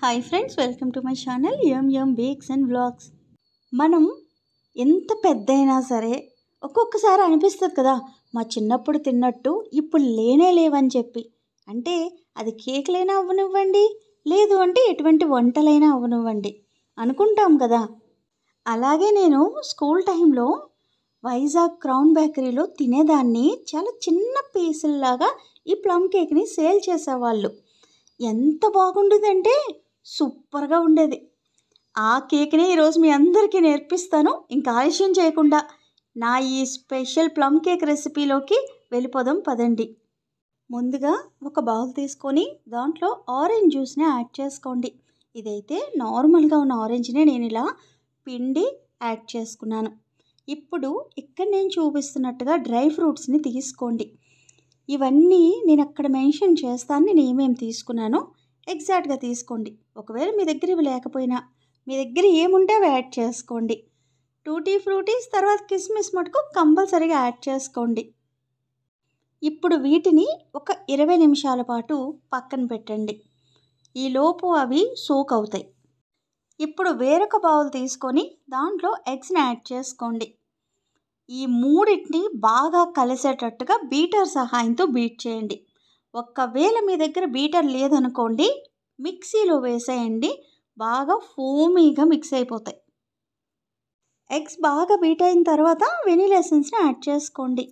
Hi friends, welcome to my channel yum bakes and vlogs. మనం ఎంత పెద్దయినా సరే ఒక్కొక్కసారి అనిపిస్తుంది కదా, మా చిన్నప్పుడు తిన్నట్టు ఇప్పుడు లేనే లేవని చెప్పి. అంటే అది కేకులైనా అవ్వనివ్వండి, లేదు అంటే ఎటువంటి వంటలైనా అవ్వనివ్వండి అనుకుంటాం కదా. అలాగే నేను స్కూల్ టైంలో వైజాగ్ క్రౌన్ బేకరీలో తినేదాన్ని. చాలా చిన్న పీసుల్లాగా ఈ ప్లమ్ కేక్ని సేల్ చేసేవాళ్ళు. ఎంత బాగుండేదంటే సూపర్గా ఉండేది. ఆ కేక్ని ఈరోజు మీ అందరికీ నేర్పిస్తాను. ఇంకా ఆలస్యం చేయకుండా నా ఈ స్పెషల్ ప్లమ్ కేక్ రెసిపీలోకి వెళ్ళిపోదాం పదండి. ముందుగా ఒక బౌల్ తీసుకొని దాంట్లో ఆరెంజ్ జ్యూస్ని యాడ్ చేసుకోండి. ఇదైతే నార్మల్గా ఉన్న ఆరెంజ్ని నేను ఇలా పిండి యాడ్ చేసుకున్నాను. ఇప్పుడు ఇక్కడ నేను చూపిస్తున్నట్టుగా డ్రై ఫ్రూట్స్ని తీసుకోండి. ఇవన్నీ నేను అక్కడ మెన్షన్ చేస్తాను, నేను ఏమేమి తీసుకున్నానో ఎగ్జాక్ట్గా తీసుకోండి. ఒకవేళ మీ దగ్గర ఇవి లేకపోయినా మీ దగ్గర ఏముంటే అవి యాడ్ చేసుకోండి. టూటీ ఫ్రూటీస్ తర్వాత కిస్మిస్ మటుకు కంపల్సరీగా యాడ్ చేసుకోండి. ఇప్పుడు వీటిని ఒక 20 నిమిషాల పాటు పక్కన పెట్టండి. ఈలోపు అవి సోక్ అవుతాయి. ఇప్పుడు వేరొక బౌల్ తీసుకొని దాంట్లో ఎగ్స్ని యాడ్ చేసుకోండి. ఈ మూడింటిని బాగా కలిసేటట్టుగా బీటర్ సహాయంతో బీట్ చేయండి. ఒకవేళ మీ దగ్గర బీటర్ లేదనుకోండి, మిక్సీలో వేసేయండి. బాగా ఫోమీగా మిక్స్ అయిపోతాయి. ఎగ్స్ బాగా బీట్ అయిన తర్వాత వెనీలా ఎసెన్స్ని యాడ్ చేసుకోండి.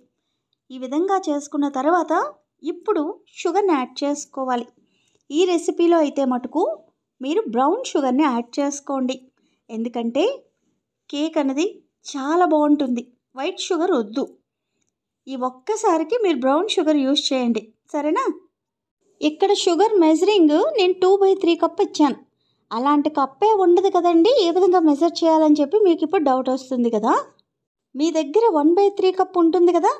ఈ విధంగా చేసుకున్న తర్వాత ఇప్పుడు షుగర్ని యాడ్ చేసుకోవాలి. ఈ రెసిపీలో అయితే మటుకు మీరు బ్రౌన్ షుగర్ని యాడ్ చేసుకోండి. ఎందుకంటే కేక్ అనేది చాలా బాగుంటుంది. వైట్ షుగర్ వద్దు. ఈ ఒక్కసారికి మీరు బ్రౌన్ షుగర్ యూజ్ చేయండి, సరేనా? ఇక్కడ షుగర్ మెజరింగ్ నేను 2/3 కప్ ఇచ్చాను. అలాంటి కప్పే ఉండదు కదండి, ఏ విధంగా మెజర్ చేయాలని చెప్పి మీకు ఇప్పుడు డౌట్ వస్తుంది కదా. మీ దగ్గర 1/3 కప్ ఉంటుంది కదా,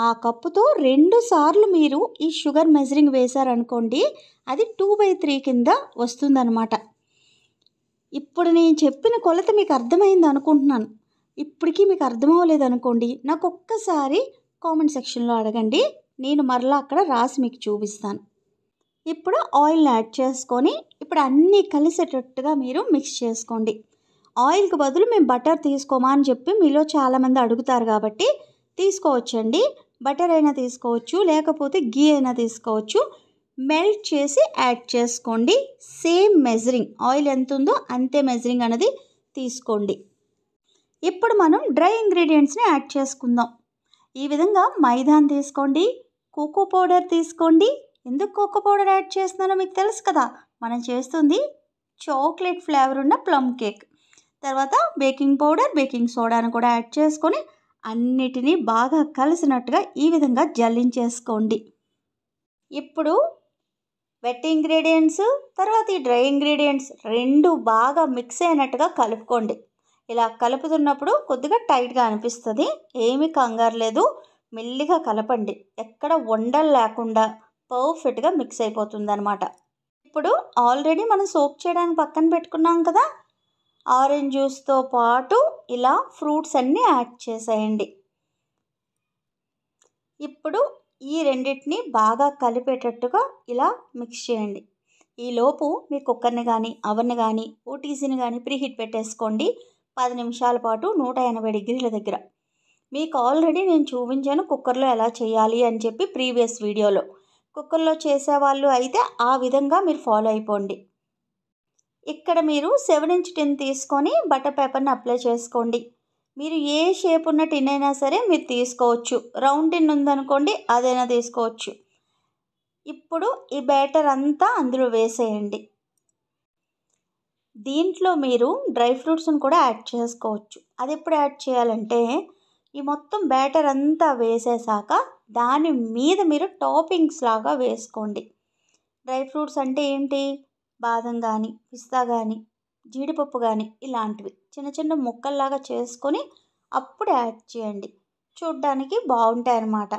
ఆ కప్పుతో 2 సార్లు మీరు ఈ షుగర్ మెజరింగ్ వేశారనుకోండి, అది 2/3 కింద వస్తుందన్నమాట. ఇప్పుడు నేను చెప్పిన కొలత మీకు అర్థమైంది అనుకుంటున్నాను. ఇప్పటికీ మీకు అర్థమవ్వలేదు అనుకోండి, నాకు ఒక్కసారి కామెంట్ సెక్షన్లో అడగండి, నేను మరలా అక్కడ రాసి మీకు చూపిస్తాను. ఇప్పుడు ఆయిల్ యాడ్ చేసుకొని ఇప్పుడు అన్నీ కలిసేటట్టుగా మీరు మిక్స్ చేసుకోండి. ఆయిల్కి బదులు మేము బటర్ తీసుకోమా అని చెప్పి మీలో చాలామంది అడుగుతారు కాబట్టి తీసుకోవచ్చండి. బటర్ అయినా తీసుకోవచ్చు, లేకపోతే గీ అయినా తీసుకోవచ్చు. మెల్ట్ చేసి యాడ్ చేసుకోండి. సేమ్ మెజరింగ్, ఆయిల్ ఎంత ఉందో అంతే మెజరింగ్ అనేది తీసుకోండి. ఇప్పుడు మనం డ్రై ఇంగ్రీడియంట్స్ని యాడ్ చేసుకుందాం. ఈ విధంగా మైదాని తీసుకోండి, కోకో పౌడర్ తీసుకోండి. ఎందుకు కోకో పౌడర్ యాడ్ చేస్తున్నానో మీకు తెలుసు కదా, మనం చేస్తుంది చాక్లెట్ ఫ్లేవర్ ఉన్న ప్లమ్ కేక్. తర్వాత బేకింగ్ పౌడర్, బేకింగ్ సోడాను కూడా యాడ్ చేసుకొని అన్నిటినీ బాగా కలిసినట్టుగా ఈ విధంగా జల్లించేసుకోండి. ఇప్పుడు వెట్ ఇంగ్రీడియంట్స్ తర్వాత ఈ డ్రై ఇంగ్రీడియంట్స్ రెండు బాగా మిక్స్ అయినట్టుగా కలుపుకోండి. ఇలా కలుపుతున్నప్పుడు కొద్దిగా టైట్గా అనిపిస్తుంది, ఏమీ కంగారు లేదు. మెల్లిగా కలపండి, ఎక్కడ ఉండలు లేకుండా పర్ఫెక్ట్గా మిక్స్ అయిపోతుంది అనమాట. ఇప్పుడు ఆల్రెడీ మనం సోక్ చేయడానికి పక్కన పెట్టుకున్నాం కదా, ఆరెంజ్ జ్యూస్తో పాటు ఇలా ఫ్రూట్స్ అన్నీ యాడ్ చేసేయండి. ఇప్పుడు ఈ రెండింటిని బాగా కలిపేటట్టుగా ఇలా మిక్స్ చేయండి. ఈలోపు మీ కుక్కర్ని కానీ అవన్ని కానీ ఓటీసీని కానీ ప్రీహీట్ పెట్టేసుకోండి. 10 నిమిషాల పాటు 180 డిగ్రీల దగ్గర. మీకు ఆల్రెడీ నేను చూపించాను కుక్కర్లో ఎలా చేయాలి అని చెప్పి ప్రీవియస్ వీడియోలో. కుక్కర్లో చేసేవాళ్ళు అయితే ఆ విధంగా మీరు ఫాలో అయిపోండి. ఇక్కడ మీరు 7-inch టిన్ తీసుకొని బటర్ పేపర్ని అప్లై చేసుకోండి. మీరు ఏ షేప్ ఉన్న టిన్ అయినా సరే మీరు తీసుకోవచ్చు. రౌండ్ టిన్ ఉందనుకోండి, అదైనా తీసుకోవచ్చు. ఇప్పుడు ఈ బ్యాటర్ అంతా అందులో వేసేయండి. దీంట్లో మీరు డ్రై ఫ్రూట్స్ని కూడా యాడ్ చేసుకోవచ్చు. అది ఎప్పుడు యాడ్ చేయాలంటే ఈ మొత్తం బ్యాటర్ అంతా వేసేసాక దాని మీద మీరు టాపింగ్స్ లాగా వేసుకోండి. డ్రై ఫ్రూట్స్ అంటే ఏంటి, బాదం కానీ, పిస్తా కానీ, జీడిపప్పు కానీ ఇలాంటివి చిన్న చిన్న ముక్కల్లాగా చేసుకొని అప్పుడు యాడ్ చేయండి. చూడ్డానికి బాగుంటాయి అన్నమాట.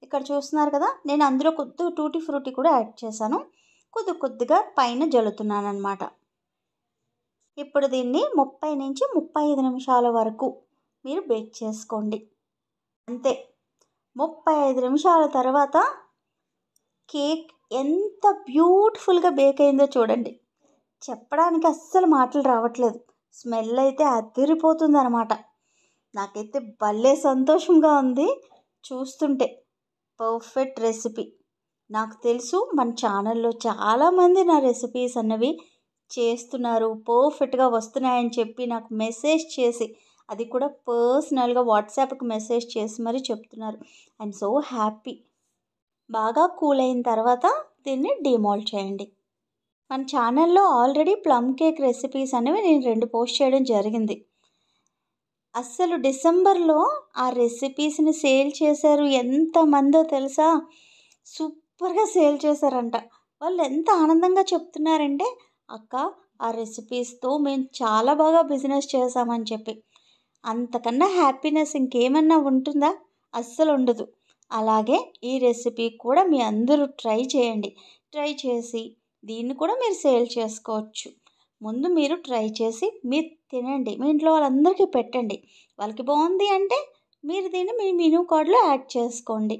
ఇక్కడ చూస్తున్నారు కదా, నేను అందులో కొద్దిగా టూటీ ఫ్రూటీ కూడా యాడ్ చేశాను. కొద్దిగా పైన జల్లుతున్నాను అనమాట. ఇప్పుడు దీన్ని 30 నుంచి 35 నిమిషాల వరకు మీరు బేక్ చేసుకోండి. అంతే, 35 నిమిషాల తర్వాత కేక్ ఎంత బ్యూటిఫుల్గా బేక్ అయిందో చూడండి. చెప్పడానికి అస్సలు మాటలు రావట్లేదు. స్మెల్ అయితే అదిరిపోతుందన్నమాట. నాకైతే భలే సంతోషంగా ఉంది చూస్తుంటే. Perfect recipe. నాకు తెలుసు మన ఛానల్లో చాలామంది నా రెసిపీస్ అన్నవి చేస్తున్నారు, పర్ఫెక్ట్గా వస్తున్నాయని చెప్పి నాకు మెసేజ్ చేసి, అది కూడా పర్సనల్గా వాట్సాప్కి మెసేజ్ చేసి మరీ చెప్తున్నారు. I'm so happy. బాగా కూల్ అయిన తర్వాత దీన్ని డిమోల్డ్ చేయండి. మన ఛానల్లో ఆల్రెడీ ప్లమ్ కేక్ రెసిపీస్ అనేవి నేను 2 పోస్ట్ చేయడం జరిగింది. అస్సలు డిసెంబర్లో ఆ రెసిపీస్ని సేల్ చేశారు. ఎంతమందో తెలుసా? సూపర్గా సేల్ చేశారంట. వాళ్ళు ఎంత ఆనందంగా చెప్తున్నారంటే, అక్క ఆ రెసిపీస్తో మేము చాలా బాగా బిజినెస్ చేసామని చెప్పి. అంతకన్నా హ్యాపీనెస్ ఇంకేమన్నా ఉంటుందా? అస్సలు ఉండదు. అలాగే ఈ రెసిపీ కూడా మీ అందరూ ట్రై చేయండి. ట్రై చేసి దీన్ని కూడా మీరు సేల్ చేసుకోవచ్చు. ముందు మీరు ట్రై చేసి మీరు తినండి, మీ ఇంట్లో వాళ్ళందరికీ పెట్టండి. వాళ్ళకి బాగుంది అంటే మీరు దీన్ని మీ మెనూ కార్డ్లో యాడ్ చేసుకోండి.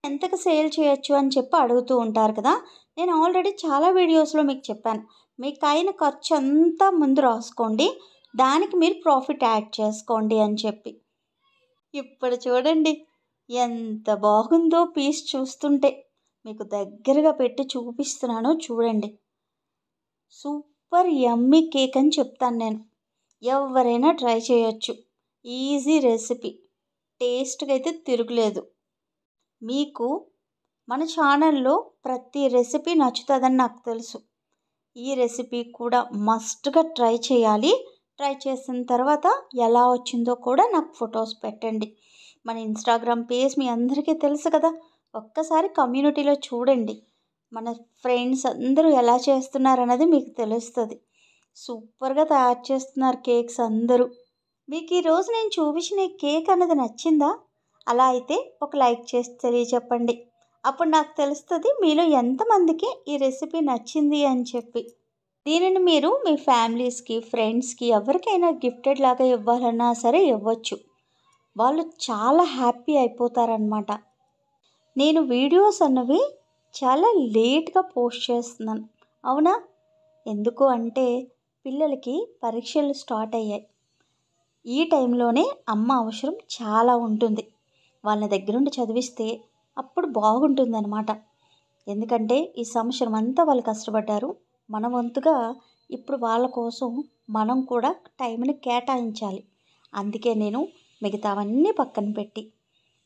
ఎంతకు సేల్ చేయొచ్చు అని చెప్పి అడుగుతూ ఉంటారు కదా. నేను ఆల్రెడీ చాలా వీడియోస్లో మీకు చెప్పాను. మీకు అయిన ఖర్చు అంతా ముందు రాసుకోండి, దానికి మీరు ప్రాఫిట్ యాడ్ చేసుకోండి అని చెప్పి. ఇప్పుడు చూడండి ఎంత బాగుందో పీస్ చూస్తుంటే. మీకు దగ్గరగా పెట్టి చూపిస్తున్నాను చూడండి. సూపర్ యమ్మీ కేక్ అని చెప్తాను నేను. ఎవరైనా ట్రై చేయొచ్చు. ఈజీ రెసిపీ, టేస్ట్గా అయితే తిరుగులేదు. మీకు మన ఛానల్లో ప్రతి రెసిపీ నచ్చుతుందని నాకు తెలుసు. ఈ రెసిపీ కూడా మస్ట్గా ట్రై చేయాలి. ట్రై చేసిన తర్వాత ఎలా వచ్చిందో కూడా నాకు ఫొటోస్ పెట్టండి. మన ఇన్స్టాగ్రామ్ పేజ్ మీ అందరికీ తెలుసు కదా. ఒక్కసారి కమ్యూనిటీలో చూడండి, మన ఫ్రెండ్స్ అందరూ ఎలా చేస్తున్నారు అన్నది మీకు తెలుస్తుంది. సూపర్గా తయారు చేస్తున్నారు కేక్స్ అందరూ. మీకు ఈరోజు నేను చూపించిన ఈ కేక్ అన్నది నచ్చిందా? అలా అయితే ఒక లైక్ చేసి తెలియచెప్పండి. అప్పుడు నాకు తెలుస్తుంది మీలో ఎంతమందికి ఈ రెసిపీ నచ్చింది అని చెప్పి. దీనిని మీరు మీ ఫ్యామిలీస్కి, ఫ్రెండ్స్కి ఎవరికైనా గిఫ్టెడ్ లాగా ఇవ్వాలన్నా సరే ఇవ్వచ్చు. వాళ్ళు చాలా హ్యాపీ అయిపోతారనమాట. నేను వీడియోస్ అన్నవి చాలా లేట్గా పోస్ట్ చేస్తున్నాను, అవునా? ఎందుకు అంటే పిల్లలకి పరీక్షలు స్టార్ట్ అయ్యాయి. ఈ టైంలోనే అమ్మ అవసరం చాలా ఉంటుంది. వాళ్ళ దగ్గరుండి చదివిస్తే అప్పుడు బాగుంటుందన్నమాట. ఎందుకంటే ఈ సంవత్సరం అంతా వాళ్ళు కష్టపడ్డారు. మన వంతుగా ఇప్పుడు వాళ్ళ కోసం మనం కూడా టైంని కేటాయించాలి. అందుకే నేను మిగతావన్నీ పక్కన పెట్టి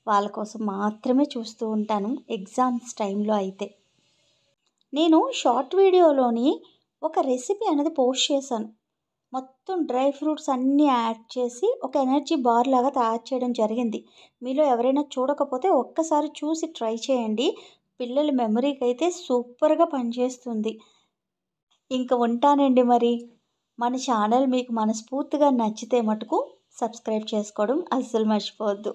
వాళ్ళ కోసం మాత్రమే చూస్తూ ఉంటాను ఎగ్జామ్స్ టైంలో అయితే. నేను షార్ట్ వీడియోలోని ఒక రెసిపీ అనేది పోస్ట్ చేశాను. మొత్తం డ్రై ఫ్రూట్స్ అన్నీ యాడ్ చేసి ఒక ఎనర్జీ బార్ లాగా తయారు చేయడం జరిగింది. మీలో ఎవరైనా చూడకపోతే ఒక్కసారి చూసి ట్రై చేయండి. పిల్లల మెమరీకి అయితే సూపర్గా పనిచేస్తుంది. ఇంక ఉంటానండి మరి. మన ఛానల్ మీకు మనస్ఫూర్తిగా నచ్చితే మటుకు సబ్స్క్రైబ్ చేసుకోవడం అస్సలు మర్చిపోవద్దు.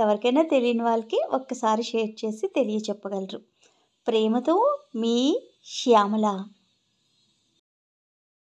ఎవరికైనా తెలియని వాళ్ళకి ఒక్కసారి షేర్ చేసి తెలియచెప్పగలరు. ప్రేమతో మీ శ్యామల.